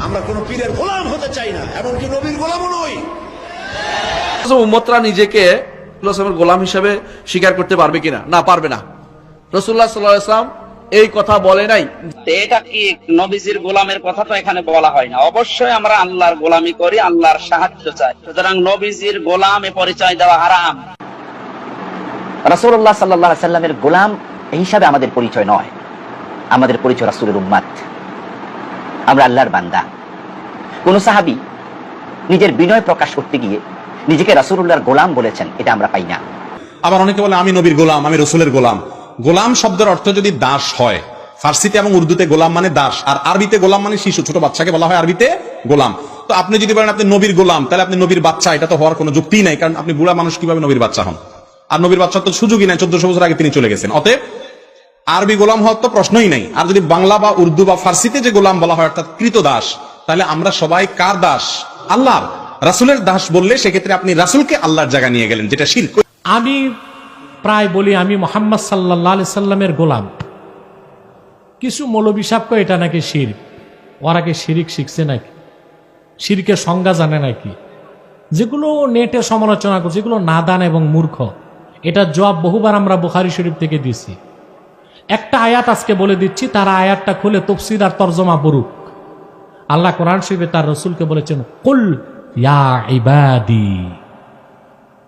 আমরা কোন পীরের গোলাম হতে চাই না, এমনকি নবীর গোলামও নই। উম্মতরা নিজেকে রাসূলের গোলাম হিসেবে স্বীকার করতে পারবে কিনা? না, পারবে না। রাসূলুল্লাহ সাল্লাল্লাহু আলাইহি ওয়াসাল্লাম এই কথা বলে নাই। এটা কি নবীজির গোলামের কথা তো এখানে বলা হয় না। অবশ্যই আমরা আল্লাহর গোলামি করি, আল্লাহর সাহায্য চাই। সুতরাং নবীজির গোলামে পরিচয় দেওয়া হারাম। রাসূলুল্লাহ সাল্লাল্লাহু আলাইহি সাল্লামের গোলাম এই হিসাবে আমাদের পরিচয় নয়, আমাদের পরিচয় রাসূলের উম্মত, আমরা আল্লাহর বান্দা। কোন সাহাবী নিজের বিনয় প্রকাশ করতে গিয়ে নিজেকে রাসূলুল্লাহর গোলাম বলেছেন, এটা আমরা পাই না। আবার অনেকে বলে আমি নবীর গোলাম, আমি রাসূলের গোলাম। গোলাম শব্দের অর্থ যদি দাস হয়, ফার্সিতে এবং উর্দুতে গোলাম মানে দাস, আর আরবিতে গোলাম মানে শিশু, ছোট বাচ্চাকে বলা হয় আরবিতে গোলাম। তো আপনি যদি বলেন আপনি নবীর গোলাম, তাহলে আপনি নবীর বাচ্চা, এটা তো হওয়ার কোনো যুক্তিই নাই, কারণ আপনি বুড়া মানুষ কিভাবে নবীর বাচ্চা হন? আর নবীর বাচ্চার তো সুযোগই নাই, 1400 বছর আগে তিনি চলে গেছেন। অতএব আরবি গোলাম হওয়ার তো প্রশ্নই নাই। আর যদি বাংলা বা উর্দু বা ফার্সিতে যে গোলাম বলা হয় অর্থাৎ কৃত দাস, তাহলে আমরা সবাই কার দাস? আল্লাহর। রাসূলের দাস বললে সেক্ষেত্রে আপনি রাসূলকে আল্লাহর জায়গা নিয়ে গেলেন, যেটা শিরক। আমি প্রায় বলি আমি মুহাম্মদ সাল্লাল্লাহু আলাইহি সাল্লামের গোলাম। কিছু মৌলবী সাহেব কয় এটা নাকি শিরক। ওরা কি শিরক শিখছে নাকি? শিরকের সংজ্ঞা জানে নাকি? যেগুলো নেটে সমালোচনা করছে, যেগুলো নাদান এবং মূর্খ, এটার জবাব বহুবার আমরা বুখারী শরীফ থেকে দিছি। একটা আয়াত আজকে বলে দিচ্ছি, তারা আয়াতটা খুলে তাফসীর আর তরজমা পড়ুক। আল্লাহ কোরআন শরীফে তার রাসূলকে বলেছেন, কুল ইয়া ইবাদি।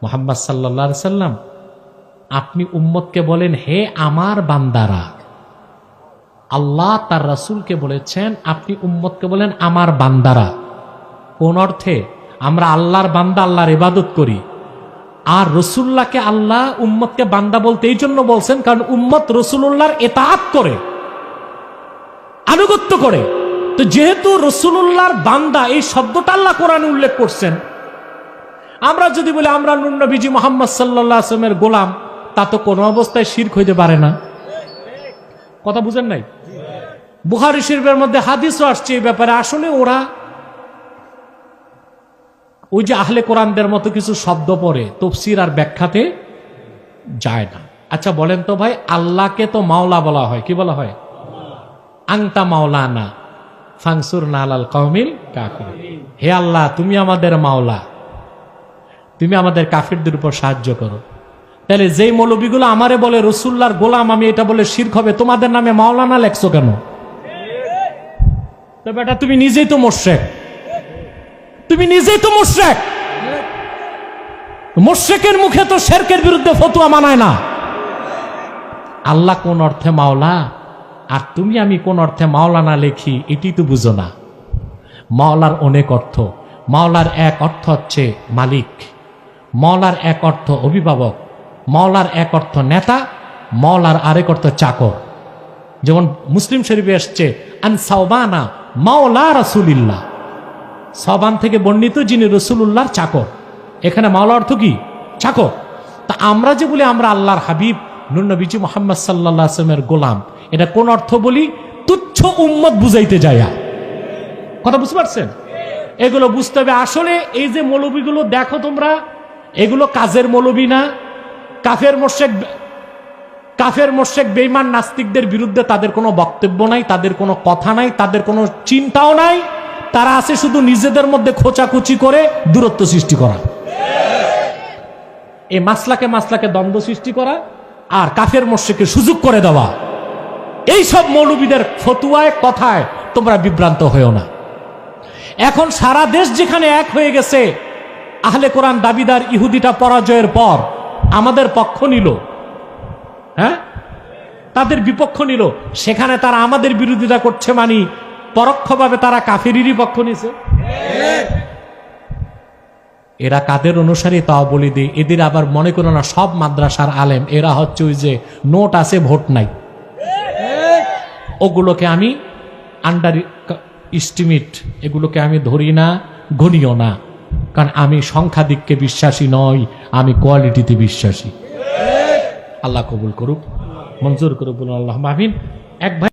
মুহাম্মদ সাল্লাল্লাহু আলাইহি সাল্লাম, আপনি উম্মতকে বলেন হে আমার বান্দারা। আল্লাহ তার রাসূলকে বলেছেন আপনি উম্মতকে বলেন আমার বান্দারা। কোন অর্থে? আমরা আল্লাহর বান্দা, আল্লাহর ইবাদত করি। আর রাসূলুল্লাহকে আল্লাহ উম্মতকে বান্দা বলতে এই জন্য বলছেন কারণ উম্মত রাসূলুল্লাহর ইতাআত করে, আনুগত্য করে। তো যেহেতু রাসূলুল্লাহর বান্দা এই শব্দটা আল্লাহ কোরআনে উল্লেখ করছেন, আমরা যদি বলি আমরা নূর নবীজি মুহাম্মদ সাল্লাল্লাহু আলাইহি ওয়াসাল্লামের গোলাম, তা তো কোনো অবস্থায় শিরক হইতে পারে না। কথা বুঝেন নাই? বুখারী শরীফের মধ্যে হাদিসও আসছে এই ব্যাপারে। আসলে ওরা ওই যে আহলে কোরআনদের মতো কিছু শব্দ পড়ে, তাফসীর আর ব্যাখ্যাতে যায় না। আচ্ছা বলেন তো ভাই, আল্লাহকে তো মাওলা বলা হয়, কি বলা হয়? আনতা মাওলানা ফানসুরনা আলাল কওমিল কাফিরিন। হে আল্লাহ, তুমি আমাদের মাওলা, তুমি আমাদের কাফিরদের উপর সাহায্য করো। তাহলে যেই মৌলবীগুলো আমারে বলে রাসূলুল্লাহর গোলাম আমি, এটা বলে শিরক হবে, তোমাদের নামে মাওলানা লেখছো কেন? তো বেটা তুমি নিজেই তো মুশরিক, তুমি নিজেই তো মুশরিক। মুশরিকের মুখে তো শিরকের বিরুদ্ধে ফতোয়া মানায় না। আল্লাহ কোন অর্থে মাওলা আর তুমি আমি কোন অর্থে মাওলানা লেখি, এটি তো বুঝো না। মাওলার অনেক অর্থ। মাওলার এক অর্থ হচ্ছে মালিক, মাওলার এক অর্থ অভিভাবক, মাওলার এক অর্থ নেতা, মাওলার আরেক অর্থ চাকর। যেমন মুসলিম শরীফে আসছে আন সাওবানা মাওলা রাসূলিল্লাহ, সাওবান থেকে বর্ণিত যিনি রাসূলুল্লাহর চাকর। এখানে মাওলা অর্থ কি? চাকর। তা আমরা যে বলি আমরা আল্লাহর হাবিব নূর নবীজি মুহাম্মদ সাল্লাল্লাহু আলাইহি ওয়াসাল্লামের গোলাম, এটা কোন অর্থ বলি? তুচ্ছ উম্মত বুঝাইতে যায়া। কথা বুঝতে পারছেন? এগুলো বুঝতে হবে। আসলে এই যে মৌলবীগুলো দেখো তোমরা, এগুলো কাজের মৌলবী না। কাফের মোশরিক বেঈমান নাস্তিকদের বিরুদ্ধে তাদের কোনো বক্তব্য নাই, তাদের কোনো কথা নাই, তাদের কোনো চিন্তাও নাই। তারা আছে শুধু নিজেদের মধ্যে খোঁচাখুচি করে দূরত্ব সৃষ্টি করা, এই মাসলাকে দ্বন্দ্ব সৃষ্টি করা আর কাফের মোশরিককে সুযোগ করে দেওয়া। এই সব মৌলবীদের ফতুয়ায় কথায় তোমরা বিভ্রান্ত হয়েও না। এখন সারা দেশ যেখানে এক হয়ে গেছে, আহলে কোরআন দাবিদার ইহুদিটা পরাজয়ের পর আমাদের পক্ষ নিল, হ্যাঁ, তাদের বিপক্ষ নিল। সেখানে তারা আমাদের বিরোধিতা করছে, মানি পরোক্ষভাবে তারা কাফেরেরই পক্ষ নিছে। এরা কাদের অনুসারী তাও বলি দিই। এদের আবার মনে করো না সব মাদ্রাসার আলেম। এরা হচ্ছে ওই যে নোট আছে ভোট নাই, ওগুলোকে আমি আন্ডার এস্টিমেট, এগুলোকে আমি ধরি না, গণিও না। কারণ আমি সংখ্যাধিক্যে বিশ্বাসী নই, আমি কোয়ালিটিতে বিশ্বাসী। আল্লাহ কবুল করুক, মঞ্জুর করুক, বলুন আল্লাহুম্মা আমিন। এক ভাই